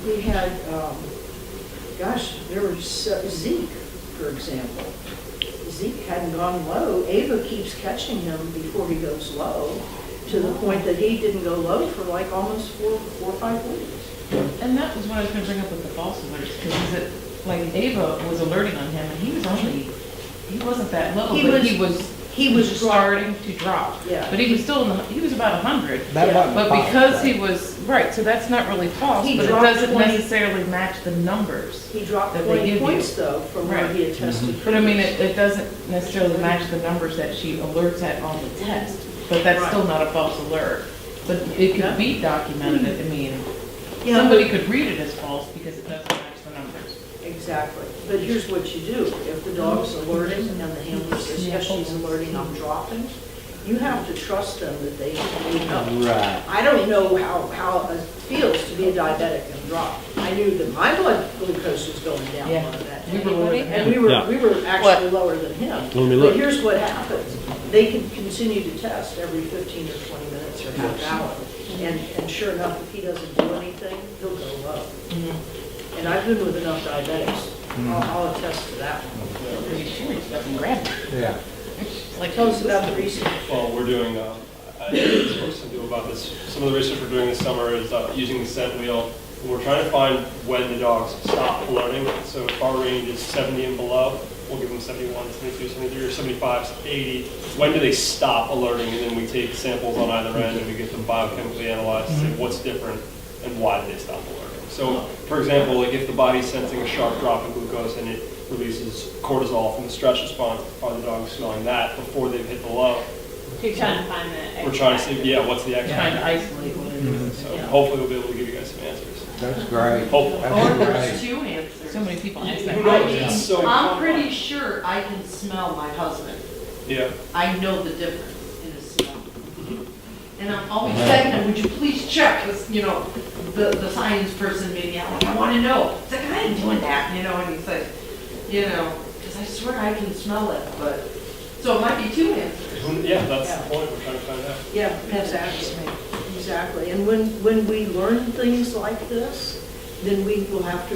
we had, gosh, there was Zeke, for example. Zeke hadn't gone low. Ava keeps catching him before he goes low, to the point that he didn't go low for like almost four or 5 weeks. And that was what I was going to bring up with the false alerts, because like Ava was alerting on him, and he wasn't that low, but he was starting to drop. Yeah. But he was still he was about 100. That wasn't But false, because right? he was, right, so that's not really false, He but it dropped doesn't 20 necessarily match the numbers. He dropped that they 20 give you. points though from where Right. he had tested. But I mean, it doesn't necessarily match the numbers that she alerts at on the test, but that's still not a false alert. But it could be documented, I mean, Yeah, somebody but- could read it as false because it doesn't match the numbers. Exactly. But here's what you do. If the dog's alerting and the handler says, yes, she's alerting, I'm dropping, you have to trust them that they know. Right. I don't know how it feels to be a diabetic and drop. I knew that my blood glucose was going down Yeah. on that We day. were lower than And him. we were actually lower than him. Let me But look. here's what happens. They can continue to test every 15 or 20 minutes or half hour. And sure enough, if he doesn't do anything, he'll go low. And I've been with enough diabetics. I'll attest to that one. Pretty sure he doesn't grab it. Yeah. Like, Tell us about the research. Well, we're doing, I think we're supposed to do about this, some of the research we're doing this summer is using the scent wheel. We're trying to find when the dogs stop alerting. So if our range is 70 and below, we'll give them 71, 72, 73, or 75, 80. When do they stop alerting? And then we take samples on either end and we get them biochemically analyzed to see what's different and why did they stop alerting. So, for example, like if the body's sensing a sharp drop in glucose and it releases cortisol from the stress response, are the dogs smelling that before they've hit the low? You're trying to find the. We're trying to see, yeah, what's the X trying to factor? isolate what it is. So hopefully we'll be able to give you guys some answers. That's great. Hopefully. Or That's there's great. 2 answers. So many people ask Who that. knows? It's so I'm complex. pretty sure I can smell my husband. Yeah. I know the difference in his smell. And I'm always begging him, would you please check, because, the science person maybe, I'm like, I want to know. It's like, I ain't doing that, and he's like, because I swear I can smell it, but, so it might be 2 answers. Yeah, that's the point. We're trying to find out. Yeah, exactly. Exactly. And when we learn things like this, then we will have to,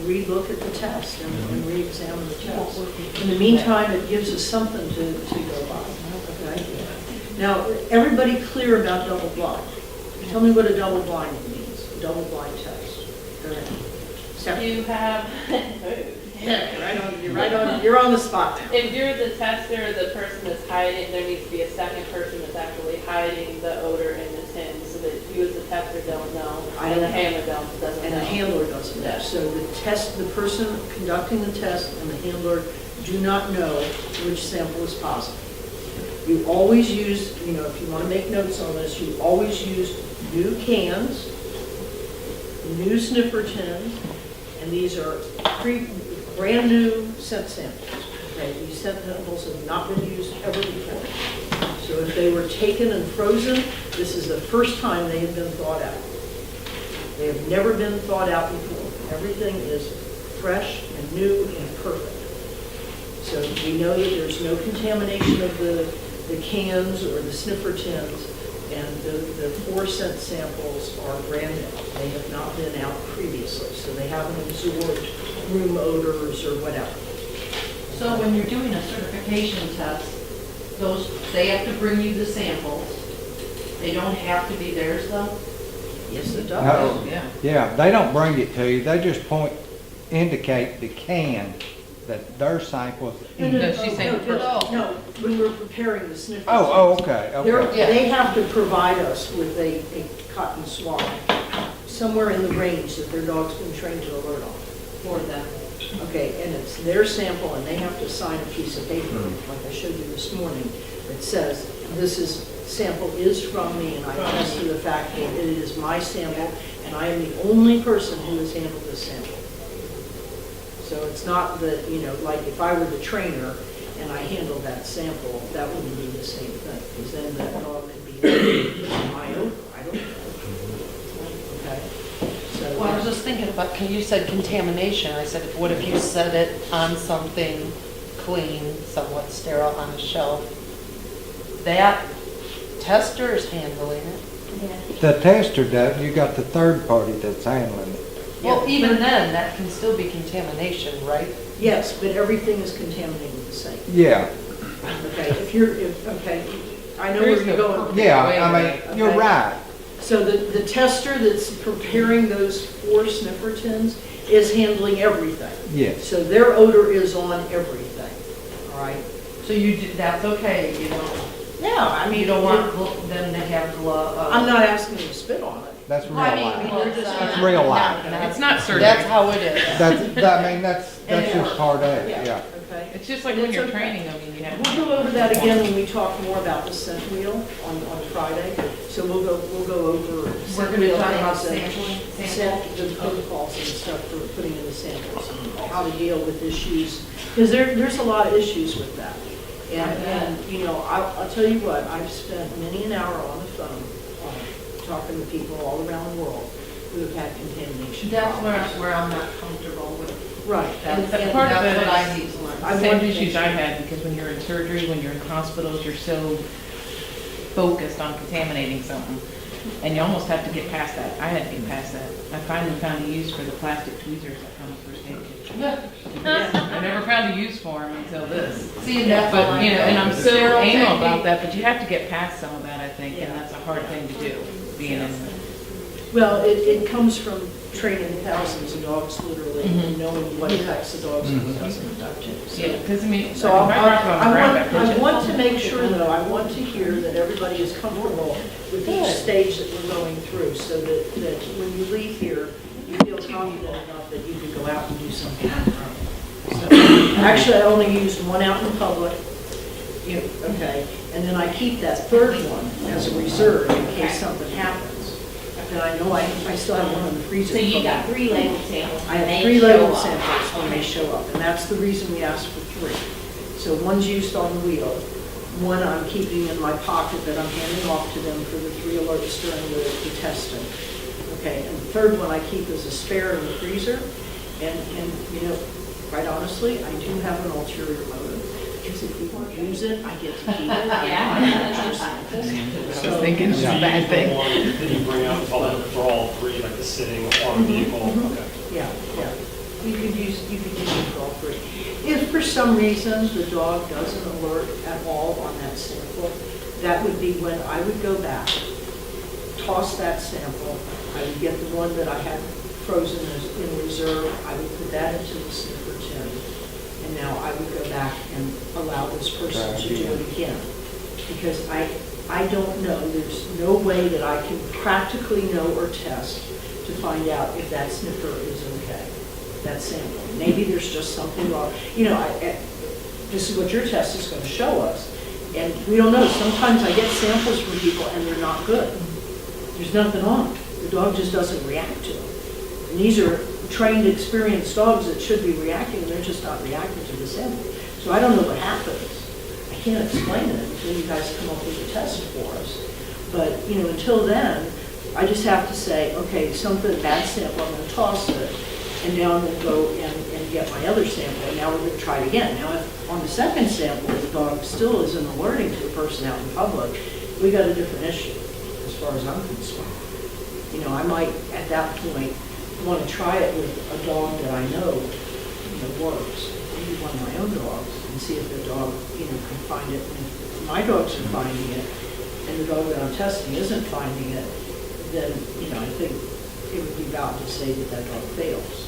relook at the test and re-examine the test. In the meantime, it gives us something to go by. Okay? Now, everybody clear about double blind? Tell me what a double blind means, a double blind test. Go ahead. Stephanie. You have, Yeah, you're on the spot now. if you're the tester, the person that's hiding, there needs to be a second person that's actually hiding the odor in the tin, so that you as the tester don't know, and the handler doesn't And know. the handler doesn't know. So the person conducting the test and the handler do not know which sample is positive. You always use, if you want to make notes on this, you always use new cans, new sniffer tins, and these are brand new scent samples. Okay, these scent samples have not been used ever before. So if they were taken and frozen, this is the first time they have been thawed out. They have never been thawed out before. Everything is fresh and new and perfect. So we know that there's no contamination of the cans or the sniffer tins, and the 4 scent samples are brand new. They have not been out previously, so they haven't absorbed room odors or whatever. So when you're doing a certification test, they have to bring you the samples. They don't have to be theirs though? Yes, it does. No. Yeah. Yeah, they don't bring it to you. They just indicate the can that their samples. No, she's saying the person. No, when we're preparing the sniffer. Oh, tins. okay. They have to provide us with a cotton swab, somewhere in the range that their dog's been trained to alert on. For them. Okay, and it's their sample, and they have to sign a piece of paper, like I showed you this morning, that says, sample is from me, and I attest to the fact that it is my sample, and I am the only person who has handled this sample. So it's not that, like if I were the trainer and I handled that sample, that wouldn't be the same thing, because then that dog could be my own, I don't know. Okay? So, Well, I was just thinking about, you said contamination. I said, what if you set it on something clean, somewhat sterile on a shelf? That tester is handling it. Yeah. The tester does, you got the third party that's handling it. Well, even then, that can still be contamination, right? Yes, but everything is contaminated the same. Yeah, Okay, okay, I know where There's you're no going. perfect yeah, way I to- mean, you're Okay. right. So the tester that's preparing those 4 sniffer tins is handling everything. Yes. So their odor is on everything, all right? So that's okay, you don't, No, I mean, you don't want them to have I'm not asking them to spit on it. That's real I mean, life. well, it's That's real life. It's not surgery. That's how it is. That's And it just works. part of it, yeah. Okay. It's just like And when it's you're okay. training them and you have. We'll go over that again when we talk more about the scent wheel on Friday. So we'll go over. We're scent gonna wheel talk about things and sampling, The protocols and stuff for putting in the samples and how to deal with issues. Because there's a lot of issues with that. And, you know, I'll tell you what, I've spent many an hour on the phone, talking to people all around the world who have had contamination That's problems. where I'm not comfortable with. Right. That's And part of that's it what I is- need to learn. I Same want to issues make I sure. had, because when you're in surgery, when you're in hospitals, you're so focused on contaminating something. And you almost have to get past that. I had to get past that. I finally found a use for the plastic tweezers that come with first aid kit. I never found a use for them until this. See, and that's all But, I you know, and I'm so Sterile anal about technique. that, but you have to get past some of that, I think, and Yeah. that's a hard thing to do, being in. Well, it comes from training thousands of dogs literally, Mhm. and knowing what affects the dogs and what doesn't affect you. So- Yeah, because I mean, So if I drop it on the ground, I I pitch it. want to make sure though, I want to hear that everybody is comfortable with each stage that we're going through, so that when you leave here, you feel confident enough that you can go out and do something on your own. So, actually, I only used one out in public, okay, and then I keep that third one as a reserve in case something happens. And I know I still have one in the freezer. So you from got that. 3 labeled samples. I and have they 3 show labeled up. samples when they show up, and that's the reason we asked for 3. So one's used on the wheel, one I'm keeping in my pocket that I'm handing off to them for the 3 alerts during the testing. Okay, and the third one I keep as a spare in the freezer, and, you know, quite honestly, I do have an ulterior motive, because if we want to use it, I get to keep it. Yeah. I was thinking it's a bad The thing. one that you bring out for all 3, like the sitting on vehicle, okay. Yeah, yeah. You could use it for all 3. If for some reason the dog doesn't alert at all on that sample, that would be when I would go back, toss that sample, I would get the one that I had frozen in reserve, I would put that into the sniffer tin, and now I would go back and allow this person to do it again. Because I don't know, there's no way that I can practically know or test to find out if that sniffer is okay, that sample. Maybe there's just something wrong. You know, this is what your test is going to show us, and we don't know. Sometimes I get samples from people and they're not good. There's nothing on it. The dog just doesn't react to them. And these are trained, experienced dogs that should be reacting, and they're just not reacting to the sample. So I don't know what happens. I can't explain it until you guys come up with a test for us. But, you know, until then, I just have to say, okay, something, bad sample, I'm going to toss it, and now I'm going to go and get my other sample, and now we're going to try it again. Now, if on the second sample, the dog still isn't alerting to the person out in public, we got a different issue, as far as I'm concerned. You know, I might, at that point, want to try it with a dog that I know, works, maybe one of my own dogs, and see if the dog, can find it. And if my dogs are finding it, and the dog that I'm testing isn't finding it, then, I think it would be valid to say that that dog fails.